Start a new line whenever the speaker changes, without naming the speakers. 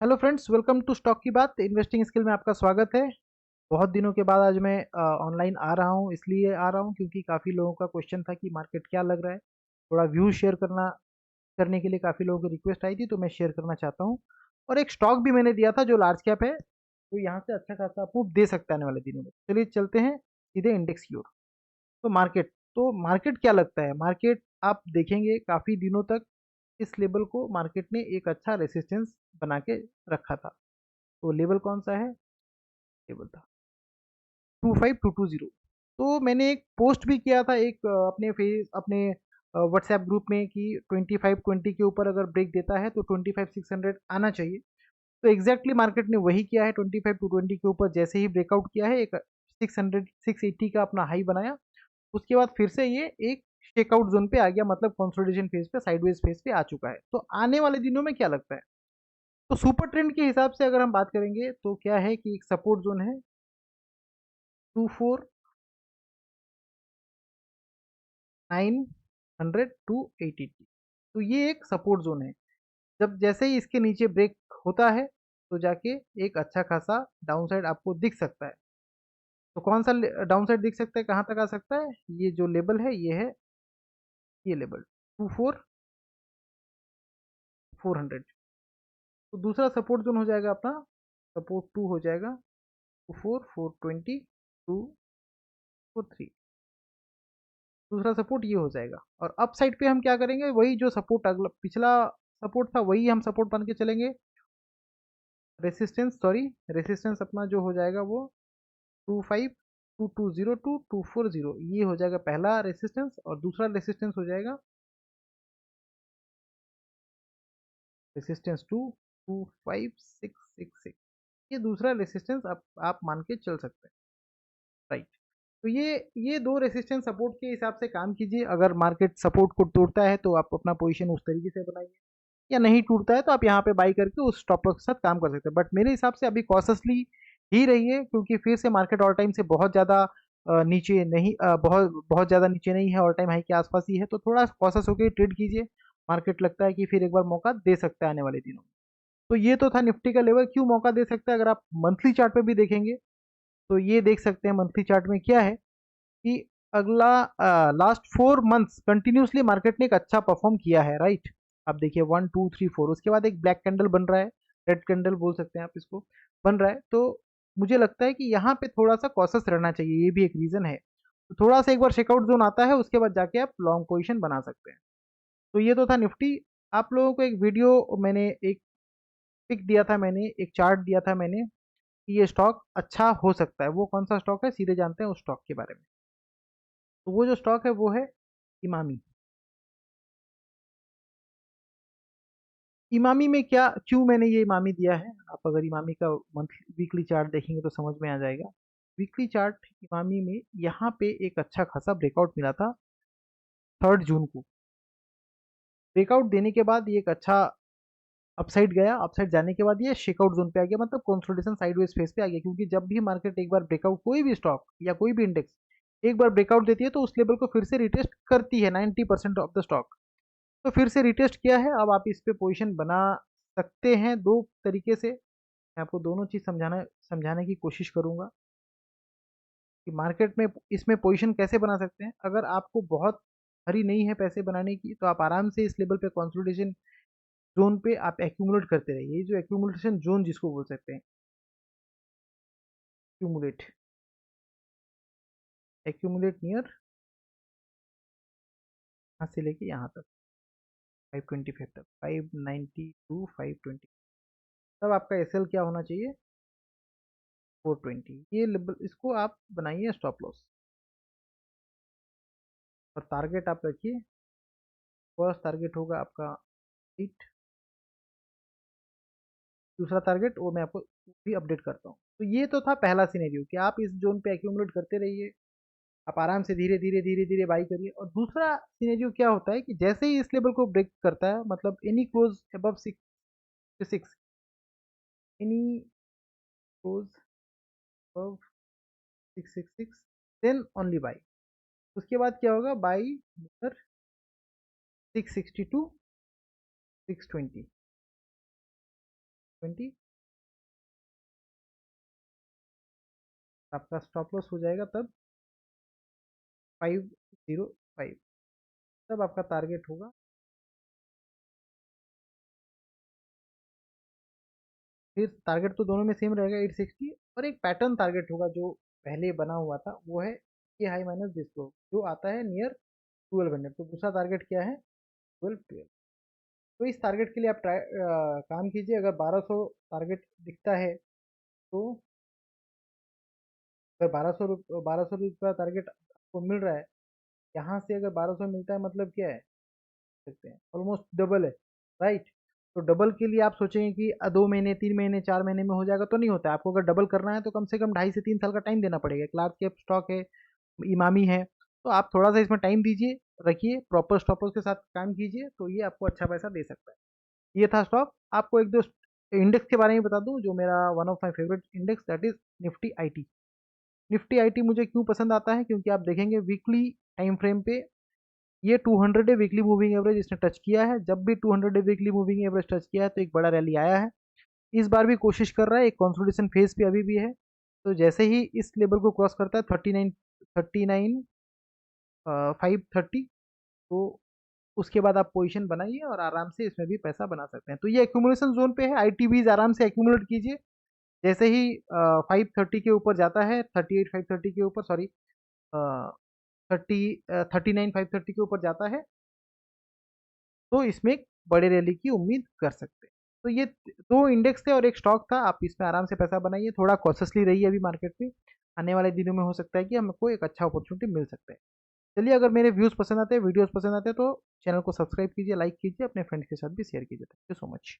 Hello friends, welcome to stock की बात। Investing skill में आपका स्वागत है। बहुत दिनों के बाद आज मैं ऑनलाइन आ रहा हूँ। इसलिए आ रहा हूँ क्योंकि काफ़ी लोगों का क्वेश्चन था कि मार्केट क्या लग रहा है। थोड़ा व्यू शेयर करने के लिए काफ़ी लोगों की रिक्वेस्ट आई थी, तो मैं शेयर करना चाहता हूँ। और एक स्टॉक भी मैंने दिया था जो लार्ज कैप है, तो यहाँ से अच्छा खासा मूव दे सकता है आने वाले दिनों में। चलिए चलते हैं सीधे इंडेक्स की ओर। तो मार्केट क्या लगता है? मार्केट आप देखेंगे काफ़ी दिनों तक इस लेवल को मार्केट ने एक अच्छा रेसिस्टेंस बना के रखा था। तो लेवल कौन सा है? लेवल था 25220। तो मैंने एक पोस्ट भी किया था एक अपने व्हाट्सएप ग्रुप में कि 2520 के ऊपर अगर ब्रेक देता है तो 25600 आना चाहिए। तो एग्जैक्टली मार्केट ने वही किया है। 25 to 20 के ऊपर जैसे ही ब्रेकआउट किया है, एक 680 का अपना हाई बनाया। उसके बाद फिर से ये एक शेकआउट जोन पे आ गया, मतलब कंसोलिडेशन फेज पे, साइडवेज फेज पे आ चुका है। तो आने वाले दिनों में क्या लगता है? तो सुपर ट्रेंड के हिसाब से अगर हम बात करेंगे तो क्या है कि एक सपोर्ट जोन है 24900 to 880। तो ये एक सपोर्ट जोन है। जब जैसे ही इसके नीचे ब्रेक होता है तो जाके एक अच्छा खासा डाउनसाइड आपको दिख सकता है। तो कौन सा डाउनसाइड दिख सकता है, कहाँ तक आ सकता है? ये जो लेवल है ये है, ये लेवल 24400। तो दूसरा सपोर्ट जोन हो जाएगा अपना सपोर्ट टू हो जाएगा 24420 243। दूसरा सपोर्ट ये हो जाएगा। और अप साइड पे हम क्या करेंगे, वही जो सपोर्ट अगला पिछला सपोर्ट था वही हम सपोर्ट बन के चलेंगे। रेसिस्टेंस अपना जो हो जाएगा वो 252202 240, ये हो जाएगा पहला रेसिस्टेंस। और दूसरा रेसिस्टेंस हो जाएगा रेसिस्टेंस 22566। ये दूसरा रेसिस्टेंस आप मान के चल सकते हैं, राइट। तो ये दो रेसिस्टेंस सपोर्ट के हिसाब से काम कीजिए। अगर मार्केट सपोर्ट को तोड़ता है तो आप अपना पोजीशन उस तरीके से बनाइए, या नहीं टूटता है तो आप यहाँ पे बाई करके उस स्टॉप लॉस के साथ काम कर सकते हैं। बट मेरे हिसाब से अभी कॉशसली ही रहिए, क्योंकि फिर से मार्केट ऑल टाइम से बहुत ज़्यादा नीचे नहीं, बहुत बहुत ज़्यादा नीचे नहीं है, ऑल टाइम हाई के आसपास ही है। तो थोड़ा कॉशस होकर ट्रेड कीजिए। मार्केट लगता है कि फिर एक बार मौका दे सकता है आने वाले दिनों में। तो ये तो था निफ्टी का लेवल, क्यों मौका दे सकता है। अगर आप मंथली चार्ट पे भी देखेंगे तो ये देख सकते हैं मंथली चार्ट में क्या है कि अगला लास्ट 4 मंथ्स कंटिन्यूसली मार्केट ने एक अच्छा परफॉर्म किया है, राइट। आप देखिए 1 2 3 4, उसके बाद एक ब्लैक कैंडल बन रहा है, रेड कैंडल बोल सकते हैं आप इसको, बन रहा है। तो मुझे लगता है कि यहाँ पे थोड़ा सा कॉशस रहना चाहिए, ये भी एक रीजन है। तो थोड़ा सा एक बार चेकआउट जोन आता है उसके बाद जाके आप लॉन्ग पोजिशन बना सकते हैं। तो ये तो था निफ्टी। आप लोगों को एक वीडियो मैंने एक पिक दिया था, मैंने एक चार्ट दिया था मैंने कि ये स्टॉक अच्छा हो सकता है। वो कौन सा स्टॉक है, सीधे जानते हैं उस स्टॉक के बारे में। तो वो जो स्टॉक है वो है इमामी। इमामी में क्या, क्यों मैंने ये इमामी दिया है, आप अगर इमामी का मंथली वीकली चार्ट देखेंगे तो समझ में आ जाएगा। वीकली चार्ट इमामी में यहाँ पे एक अच्छा खासा ब्रेकआउट मिला था 3 जून को। ब्रेकआउट देने के बाद ये एक अच्छा अपसाइड गया, अपसाइड जाने के बाद ये शेकआउट जोन पे आ गया, मतलब कंसोलिडेशन साइडवेज फेज पे आ गया। क्योंकि जब भी मार्केट एक बार ब्रेकआउट, कोई भी स्टॉक या कोई भी इंडेक्स एक बार ब्रेकआउट देती है तो उस लेवल को फिर से रिटेस्ट करती है 90% ऑफ द स्टॉक। तो फिर से रिटेस्ट किया है। अब आप इस पे पोजीशन बना सकते हैं दो तरीके से। मैं आपको दोनों चीज समझाने की कोशिश करूंगा कि मार्केट में इसमें पोजीशन कैसे बना सकते हैं। अगर आपको बहुत हरी नहीं है पैसे बनाने की तो आप आराम से इस लेवल पे कंसोलिडेशन जोन पे आप एक्यूमुलेट करते रहिए। ये जो एक्यूमुलेशन जोन जिसको बोल सकते हैं, एक्यूमुलेट, एक्यूमुलेट नियर, यहाँ से लेके यहाँ तक 525 तक, 592 520, तब आपका एसएल क्या होना चाहिए? 420। ये लेवल, इसको आप बनाइए स्टॉप लॉस। और टारगेट आप रखिए, फर्स्ट टारगेट होगा आपका 8। दूसरा टारगेट वो मैं आपको भी अपडेट करता हूँ। तो ये तो था पहला सिनेरियो कि आप इस जोन पे एक्यूमुलेट करते रहिए, आप आराम से धीरे धीरे धीरे धीरे बाई करिए। और दूसरा सिनेरियो क्या होता है कि जैसे ही इस लेवल को ब्रेक करता है, मतलब any close above 6, any close above 666, then only buy. उसके बाद क्या होगा, बाई नियर 660 to 620। 20, आपका स्टॉप लॉस हो जाएगा तब 505, तब आपका टारगेट होगा। फिर टारगेट तो दोनों में सेम रहेगा 860, और एक पैटर्न टारगेट होगा जो पहले बना हुआ था, वो है ये हाई माइनस दिस लो जो आता है नियर 1200। तो दूसरा टारगेट क्या है? 1212। तो इस टारगेट के लिए आप काम कीजिए। अगर 1200 टारगेट दिखता है तो, अगर 1200 रुपये टारगेट आपको मिल रहा है, यहाँ से अगर 1200 मिलता है मतलब क्या है सकते हैं, ऑलमोस्ट डबल है, राइट। तो डबल के लिए आप सोचेंगे कि 2 महीने 3 महीने 4 महीने में हो जाएगा, तो नहीं होता है। आपको अगर डबल करना है तो कम से कम 2.5 से 3 साल का टाइम देना पड़ेगा। एक लार्ज कैप स्टॉक है, इमामी है, तो आप थोड़ा सा इसमें टाइम दीजिए, रखिए, प्रॉपर स्टॉपर्स के साथ काम कीजिए, तो ये आपको अच्छा पैसा दे सकता है। ये था स्टॉक। आपको एक दो इंडेक्स के बारे में बता दूं, जो मेरा one of my favourite index, that is Nifty IT. Nifty IT मुझे क्यों पसंद आता है, क्योंकि आप देखेंगे वीकली टाइम फ्रेम पे ये 200 डे वीकली मूविंग एवरेज इसने टच किया है। जब भी 200 day weekly moving average touch किया है तो एक बड़ा रैली आया है। इस बार भी कोशिश कर रहा है, एक कंसोलिडेशन फेज पे अभी भी है। तो जैसे ही इस लेवल को क्रॉस करता है 39 530, तो उसके बाद आप पोजीशन बनाइए और आराम से इसमें भी पैसा बना सकते हैं। तो ये एक्यूमुलेशन जोन पे है, आईटीवीज आराम से एक्यूमुलेट कीजिए। जैसे ही 530 के ऊपर जाता है, 38 530 के ऊपर, सॉरी 39 530 के ऊपर जाता है, तो इसमें एक बड़े रैली की उम्मीद कर सकते हैं। तो ये दो इंडेक्स थे और एक स्टॉक था, आप इसमें आराम से पैसा बनाइए। थोड़ा कॉशियसली रहिए अभी मार्केट में, आने वाले दिनों में हो सकता है कि हमको एक अच्छा अपॉर्चुनिटी मिल सकता है। चलिए, अगर मेरे व्यूज़ पसंद आते हैं, वीडियोस पसंद आते हैं, तो चैनल को सब्सक्राइब कीजिए, लाइक कीजिए, अपने फ्रेंड्स के साथ भी शेयर कीजिए। Thank you so much.